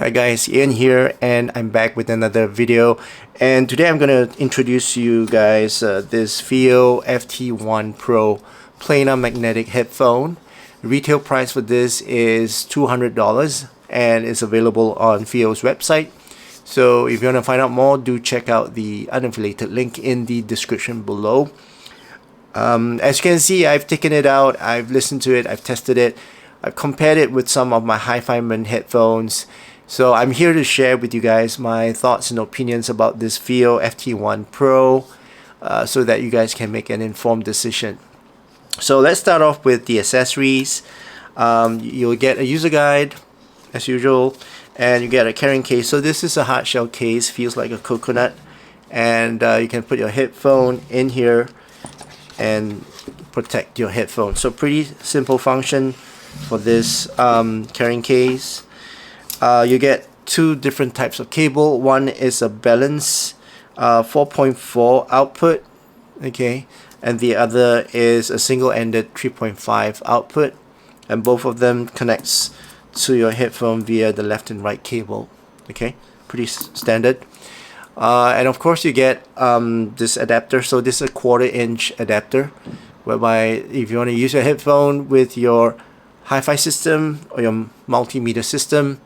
Hi guys, Ian here, and I'm back with another video. And today I'm going to introduce you guys this FiiO FT1 Pro planar magnetic headphone. Retail price for this is $200 and it's available on FiiO's website. So if you want to find out more, do check out the unaffiliated link in the description below. As you can see, I've taken it out, I've listened to it, I've tested it, I've compared it with some of my FiiO headphones. So I'm here to share with you guys my thoughts and opinions about this FiiO FT1 Pro so that you guys can make an informed decision. So let's start off with the accessories. You'll get a user guide as usual, and you get a carrying case. So this is a hard shell case, feels like a coconut, and you can put your headphone in here and protect your headphone. So pretty simple function for this carrying case. You get two different types of cable. One is a balance 4.4 output, okay, and the other is a single-ended 3.5 output, and both of them connects to your headphone via the left and right cable. Okay, pretty standard. And of course you get this adapter. So this is a 1/4-inch adapter, whereby if you want to use your headphone with your hi-fi system or your multimedia system,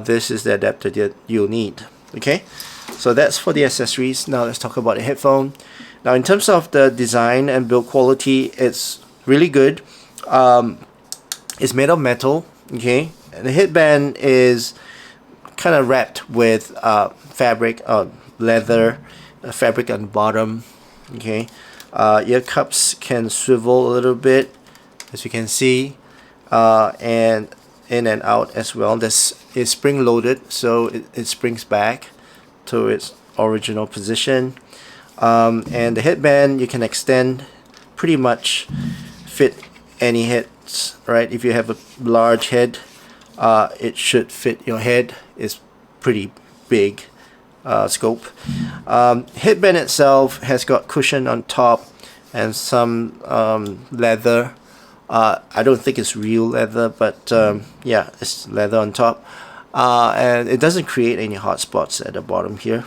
this is the adapter that you'll need. Okay, so that's for the accessories. Now let's talk about the headphone. Now in terms of the design and build quality, it's really good. It's made of metal, okay, and the headband is kind of wrapped with fabric, leather fabric on the bottom, okay. Ear cups can swivel a little bit, as you can see, and in and out as well. This is spring loaded, so it springs back to its original position, and the headband you can extend, pretty much fit any heads, right? If you have a large head, it should fit your head. It's pretty big scope. Headband itself has got cushion on top and some leather. I don't think it's real leather, but yeah, it's leather on top, and it doesn't create any hot spots at the bottom here.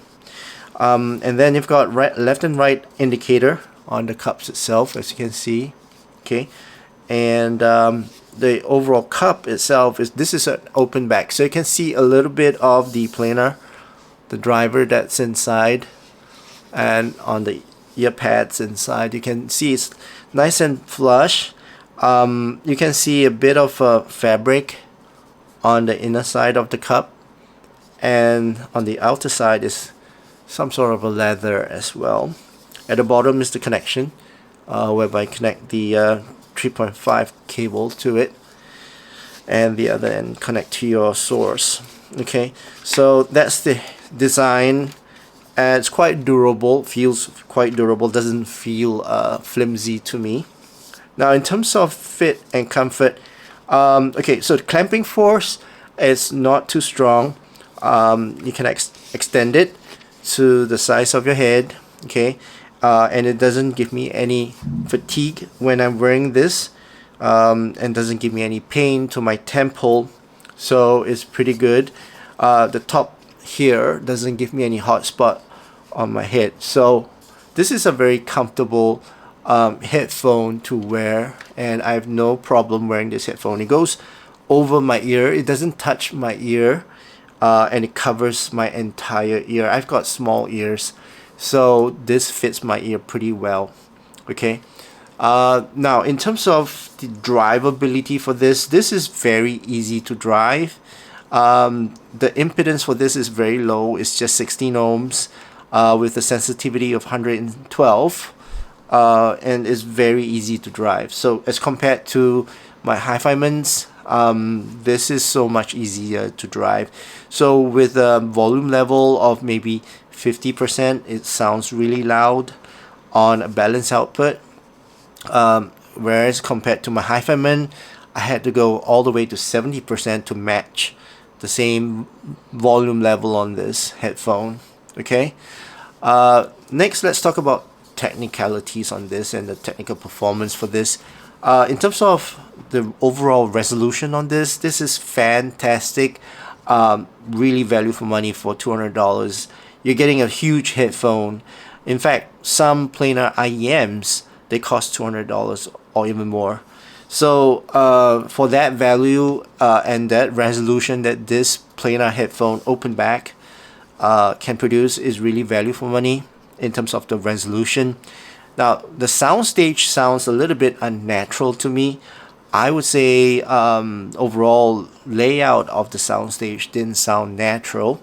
And then you've got left and right indicator on the cups itself, as you can see, okay. And the overall cup itself this is an open back, so you can see a little bit of the planar, the driver that's inside, and on the ear pads inside you can see it's nice and flush. You can see a bit of fabric on the inner side of the cup, and on the outer side is some sort of a leather as well. At the bottom is the connection, whereby you connect the 3.5 cable to it, and the other end connect to your source. Okay, so that's the design, and it's quite durable, feels quite durable, doesn't feel flimsy to me. Now in terms of fit and comfort, okay, so the clamping force is not too strong. You can extend it to the size of your head, okay, and it doesn't give me any fatigue when I'm wearing this, and doesn't give me any pain to my temple, so it's pretty good. The top here doesn't give me any hot spot on my head, so this is a very comfortable headphone to wear, and I have no problem wearing this headphone. It goes over my ear, it doesn't touch my ear, and it covers my entire ear. I've got small ears, so this fits my ear pretty well. Okay, now in terms of the drivability for this is very easy to drive. The impedance for this is very low, it's just 16 ohms with a sensitivity of 112, and it's very easy to drive. So as compared to my FiiO, this is so much easier to drive. So with a volume level of maybe 50%, it sounds really loud on a balance output, whereas compared to my FiiO, I had to go all the way to 70% to match the same volume level on this headphone. Okay, next let's talk about technicalities on this and the technical performance for this. In terms of the overall resolution on this is fantastic. really value for money for $200. You're getting a huge headphone. In fact, some planar IEMs, they cost $200 or even more. So for that value and that resolution that this planar headphone open back can produce is really value for money in terms of the resolution. Now the soundstage sounds a little bit unnatural to me. I would say overall layout of the soundstage didn't sound natural,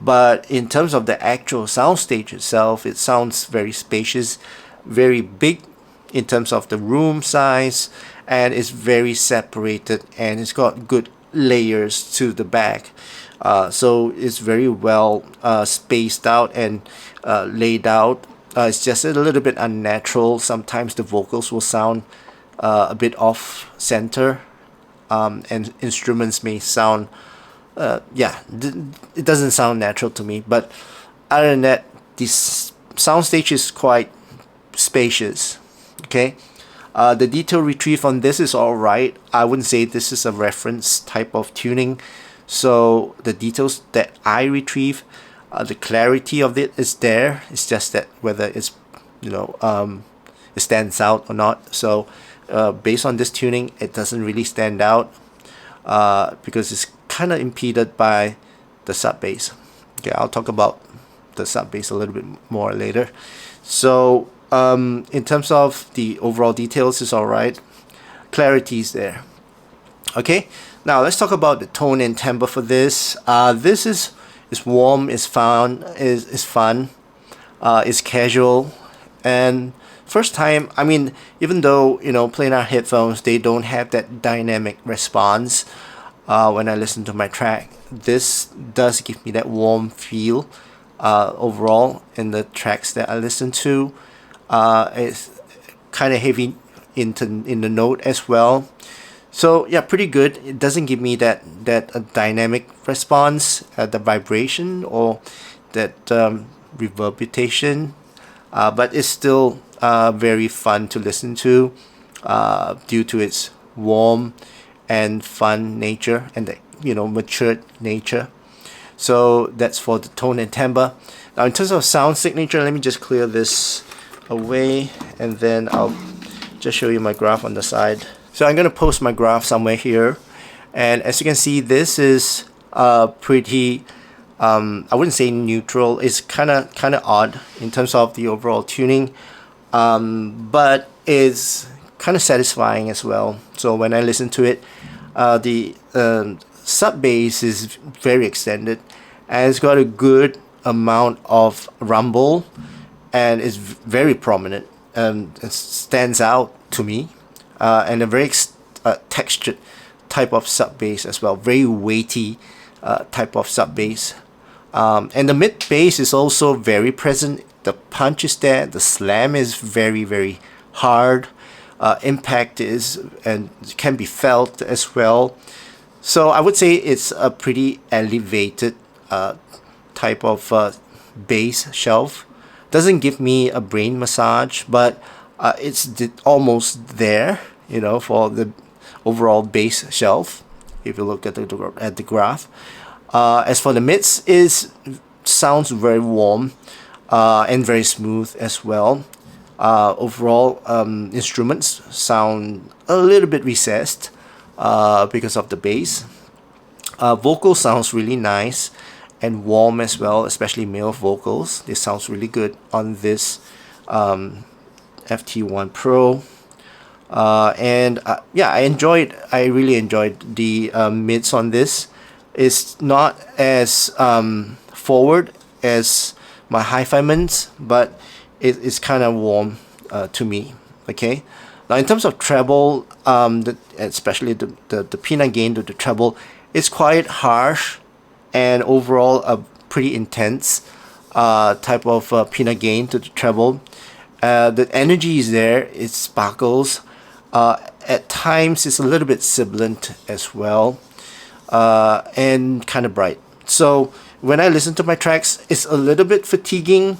but in terms of the actual soundstage itself, it sounds very spacious, very big in terms of the room size, and it's very separated, and it's got good layers to the back. So it's very well spaced out and laid out. It's just a little bit unnatural. Sometimes the vocals will sound a bit off center, and instruments may sound it doesn't sound natural to me. But other than that, this soundstage is quite spacious. Okay, the detail retrieve on this is all right. I wouldn't say this is a reference type of tuning, so the details that I retrieve, the clarity of it is there. It's just that whether it's it stands out or not. So based on this tuning, it doesn't really stand out because it's kind of impeded by the sub bass. Okay, I'll talk about the sub bass a little bit more later. So in terms of the overall details, is all right. Clarity is there. Okay, now let's talk about the tone and timbre for this. This is warm, is fun, is fun, is casual, and first time. I mean, even though planar headphones, they don't have that dynamic response. When I listen to my track, this does give me that warm feel overall in the tracks that I listen to. It's kind of heavy in the note as well. So yeah, pretty good. It doesn't give me that dynamic response, the vibration or that reverberation, but it's still very fun to listen to due to its warm and fun nature and the matured nature. So that's for the tone and timbre. Now in terms of sound signature, let me just clear this away and then I'll just show you my graph on the side. So I'm going to post my graph somewhere here, and as you can see, this is pretty I wouldn't say neutral. It's kind of odd in terms of the overall tuning, but it's kind of satisfying as well. So when I listen to it, the sub bass is very extended and it's got a good amount of rumble and it's very prominent and it stands out to me, and a very textured type of sub bass as well, very weighty type of sub bass, and the mid bass is also very present. The punch is there, the slam is very hard, impact is and can be felt as well. So I would say it's a pretty elevated type of bass shelf. Doesn't give me a brain massage, but it's almost there, for the overall bass shelf. If you look at the graph, as for the mids, sounds very warm and very smooth as well. Overall, instruments sound a little bit recessed because of the bass. Vocal sounds really nice and warm as well, especially male vocals. This sounds really good on this FT1 Pro. And yeah, I really enjoyed the mids on this. It's not as forward as my hi-fi mids, but it's kind of warm to me. Okay, now in terms of treble, especially the peanut gain to the treble, it's quite harsh and overall a pretty intense type of peanut gain to the treble. The energy is there, it sparkles. At times it's a little bit sibilant as well, and kind of bright. So when I listen to my tracks, it's a little bit fatiguing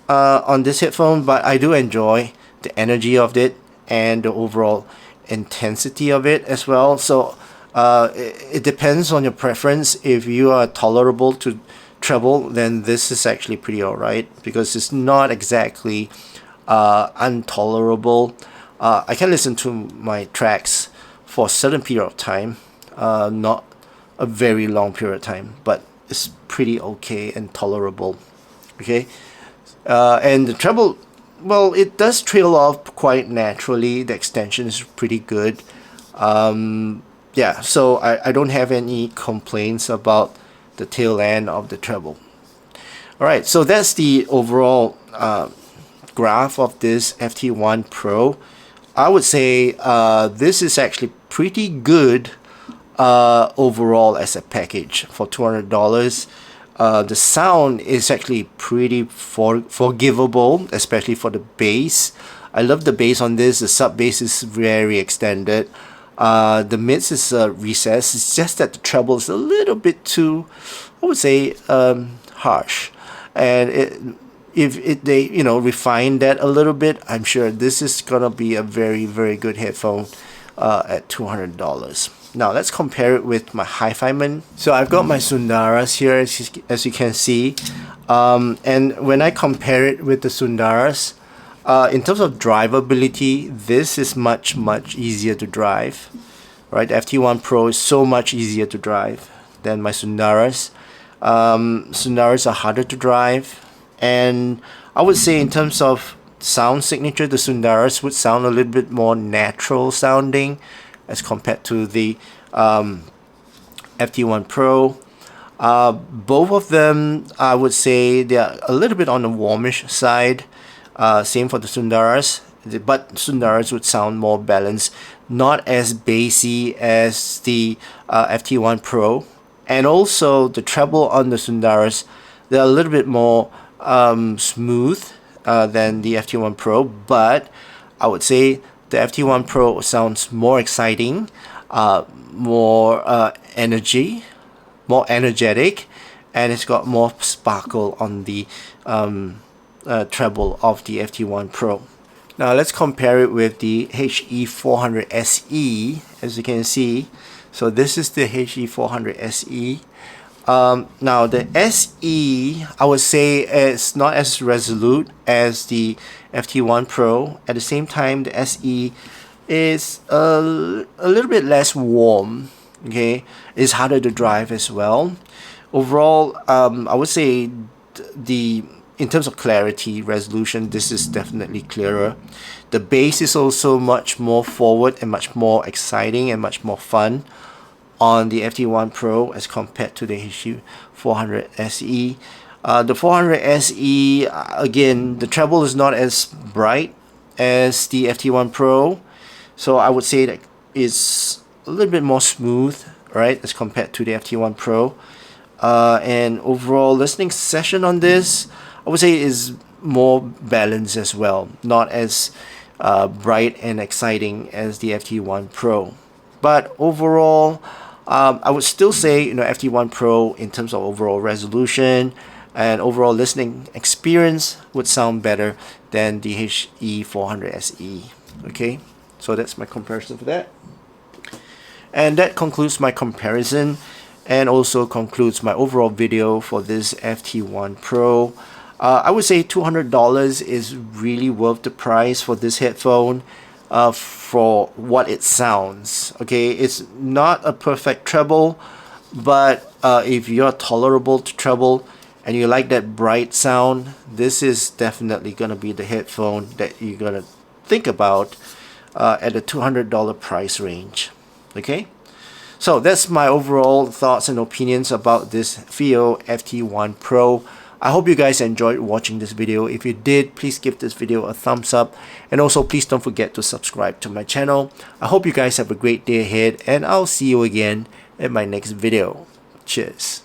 on this headphone, but I do enjoy the energy of it and the overall intensity of it as well. So It depends on your preference. If you are tolerable to treble, then this is actually pretty alright, because it's not exactly intolerable. I can listen to my tracks for a certain period of time, not a very long period of time, but it's pretty okay and tolerable. Okay, and the treble, well, it does trail off quite naturally. The extension is pretty good. Yeah, so I don't have any complaints about the tail end of the treble. Alright, so that's the overall graph of this FT1 Pro. I would say this is actually pretty good overall as a package for $200. The sound is actually pretty forgivable, especially for the bass. I love the bass on this. The sub bass is very extended. The mids is recessed. It's just that the treble is a little bit too, I would say, harsh. And if they refine that a little bit, I'm sure this is gonna be a very, very good headphone at $200. Now let's compare it with my HiFiMan. So I've got my Sundaras here, as you can see, and when I compare it with the Sundaras, in terms of drivability, this is much easier to drive. Right, the FT1 Pro is so much easier to drive than my Sundaras. Sundaras are harder to drive, and I would say in terms of sound signature, the Sundaras would sound a little bit more natural sounding as compared to the FT1 Pro. Both of them, I would say, they are a little bit on the warmish side. Same for the Sundaras, but Sundaras would sound more balanced, not as bassy as the FT1 Pro. And also the treble on the Sundaras, they're a little bit more smooth than the FT1 Pro, but I would say the FT1 Pro sounds more exciting, more energetic, and it's got more sparkle on the treble of the FT1 Pro. Now let's compare it with the HE400 SE, as you can see. So this is the HE400 SE. Now the SE, I would say, is not as resolute as the FT1 Pro. At the same time, the SE is a little bit less warm. Okay, it's harder to drive as well. Overall, I would say in terms of clarity, resolution, this is definitely clearer. The bass is also much more forward and much more exciting and much more fun on the FT1 Pro as compared to the HE400 SE. The 400 SE, again, the treble is not as bright as the FT1 Pro, so I would say that it's a little bit more smooth, right, as compared to the FT1 Pro. And overall listening session on this, I would say, is more balanced as well, not as bright and exciting as the FT1 Pro. But overall, I would still say, FT1 Pro, in terms of overall resolution and overall listening experience, would sound better than the HE400 SE. Okay, so that's my comparison for that. And that concludes my comparison, and also concludes my overall video for this FT1 Pro. I would say $200 is really worth the price for this headphone, for what it sounds. Okay, it's not a perfect treble, but if you're tolerable to treble and you like that bright sound, this is definitely gonna be the headphone that you're gonna think about at the $200 price range. Okay, so that's my overall thoughts and opinions about this FiiO FT1 Pro. I hope you guys enjoyed watching this video. If you did, please give this video a thumbs up, and also please don't forget to subscribe to my channel. I hope you guys have a great day ahead, and I'll see you again in my next video. Cheers.